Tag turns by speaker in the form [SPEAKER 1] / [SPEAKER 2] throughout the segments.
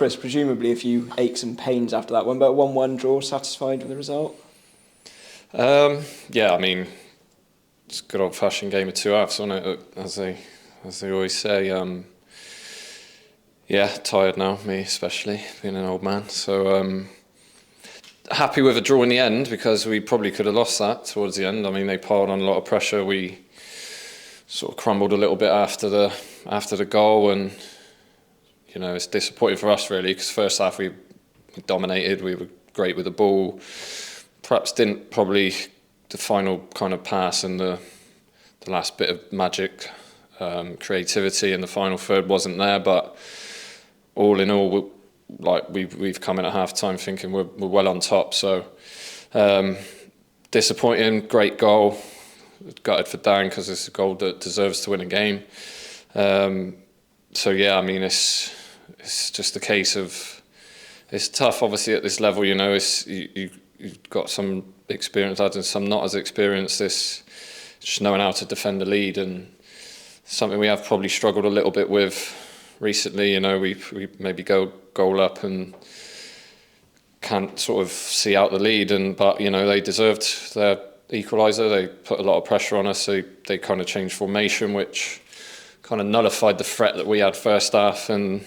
[SPEAKER 1] Chris, presumably a few aches and pains after that one, but 1-1 draw, satisfied with the result?
[SPEAKER 2] Yeah, I mean, it's a good old-fashioned game of two halves, isn't it? As they always say. Yeah, tired now, me especially, being an old man. So happy with a draw in the end, because we probably could have lost that towards the end. I mean, they piled on a lot of pressure. We sort of crumbled a little bit after the goal, and you know, it's disappointing for us really, because first half we dominated. We were great with the ball. Perhaps didn't probably the final kind of pass and the last bit of magic, creativity in the final third wasn't there. But all in all, we've come in at half time thinking we're well on top. So disappointing. Great goal. Gutted for Dan, because it's a goal that deserves to win a game. So yeah, I mean, it's just a case of, it's tough obviously at this level. You know, you've got some experienced lads and some not as experienced. This just knowing how to defend the lead, and something we have probably struggled a little bit with recently. You know, we maybe go goal up and can't sort of see out the lead, but you know, they deserved their equaliser. They put a lot of pressure on us. They kind of changed formation, which kind of nullified the threat that we had first half. And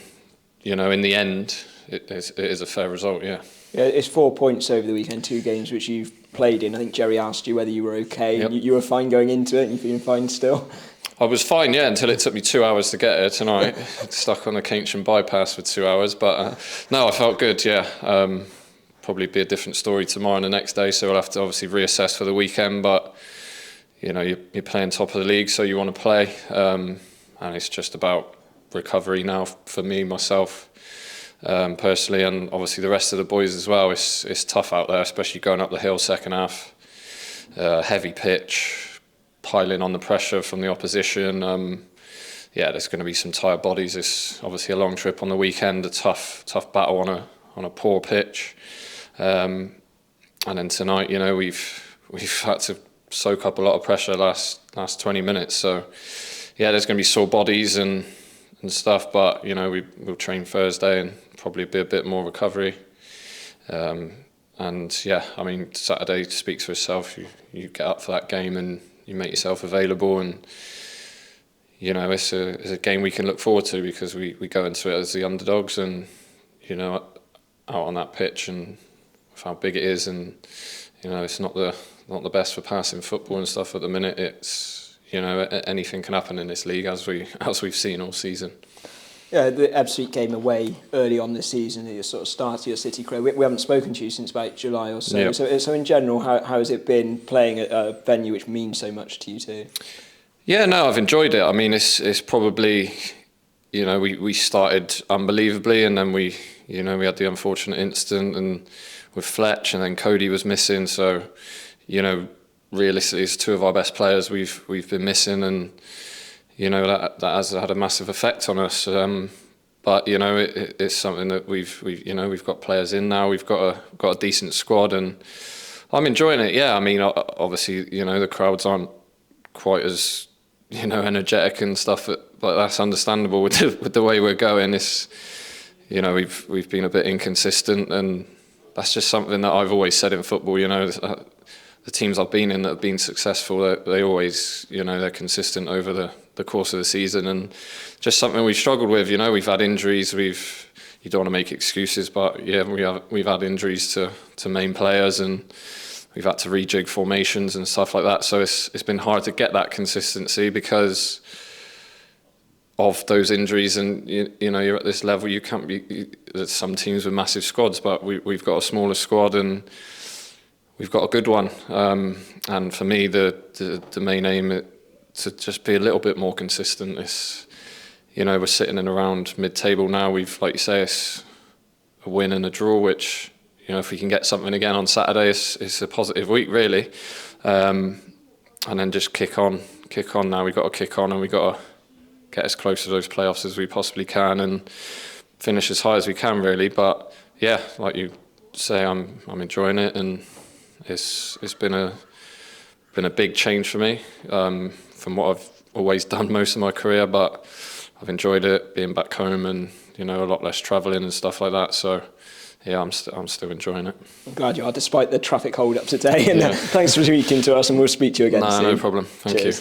[SPEAKER 2] you know, in the end, it is a fair result. Yeah.
[SPEAKER 1] Yeah, it's 4 points over the weekend, 2 games which you've played in. I think Jerry asked you whether you were okay.
[SPEAKER 2] Yep.
[SPEAKER 1] You were fine going into it, and you're feeling fine still?
[SPEAKER 2] I was fine, yeah, until it took me 2 hours to get here tonight. Stuck on the Keynsham bypass for 2 hours, but no, I felt good, yeah. Probably be a different story tomorrow and the next day, so we'll have to obviously reassess for the weekend. But you know, you're playing top of the league, so you want to play, and it's just about recovery now for me, myself. Personally, and obviously the rest of the boys as well. It's tough out there, especially going up the hill second half. Heavy pitch, piling on the pressure from the opposition. Yeah, there's going to be some tired bodies. It's obviously a long trip on the weekend, a tough battle on a poor pitch. And then tonight, you know, we've had to soak up a lot of pressure last 20 minutes. So yeah, there's going to be sore bodies and stuff, but you know, we'll train Thursday and probably be a bit more recovery. And yeah, I mean, Saturday speaks for itself. You get up for that game and you make yourself available, and you know, it's a game we can look forward to, because we go into it as the underdogs, and you know, out on that pitch and with how big it is, and you know, it's not the best for passing football and stuff at the minute. It's, you know, anything can happen in this league, as we've seen all season.
[SPEAKER 1] Yeah, the Ebbsfleet game away early on this season, you sort of started your City career. We haven't spoken to you since about July or so. Yep. So in general, how has it been playing at a venue which means so much to you too? Yeah,
[SPEAKER 2] no, I've enjoyed it. I mean, it's probably, you know, we started unbelievably, and then we had the unfortunate incident and with Fletch, and then Cody was missing. So, you know, realistically, it's 2 of our best players we've been missing, and you know, that has had a massive effect on us. But you know, it's something that we've got players in now. We've got a decent squad, and I'm enjoying it. Yeah, I mean, obviously, you know, the crowds aren't quite as, you know, energetic and stuff, but that's understandable with the way we're going. It's, you know, we've been a bit inconsistent, and that's just something that I've always said in football. You know, the teams I've been in that have been successful, they always, you know, they're consistent over the course of the season, and just something we've struggled with. You know, we've had injuries. You don't want to make excuses, but yeah, we've had injuries to main players, and we've had to rejig formations and stuff like that. So it's been hard to get that consistency because of those injuries. And you know, you're at this level, you can't be. There's some teams with massive squads, but we've got a smaller squad, and we've got a good one. And for me, the main aim to just be a little bit more consistent. It's, you know, we're sitting in around mid-table now. We've, like you say, it's a win and a draw, which, you know, if we can get something again on Saturday, it's a positive week, really. And then just kick on now. We've got to kick on, and we've got to get as close to those playoffs as we possibly can and finish as high as we can, really. But yeah, like you say, I'm enjoying it, and it's been a big change for me from what I've always done most of my career. But I've enjoyed it, being back home and you know, a lot less travelling and stuff like that. So yeah, I'm still enjoying it.
[SPEAKER 1] I'm glad you are, despite the traffic hold up today. And thanks for speaking to us, and we'll speak to you again soon.
[SPEAKER 2] No problem. Thank you.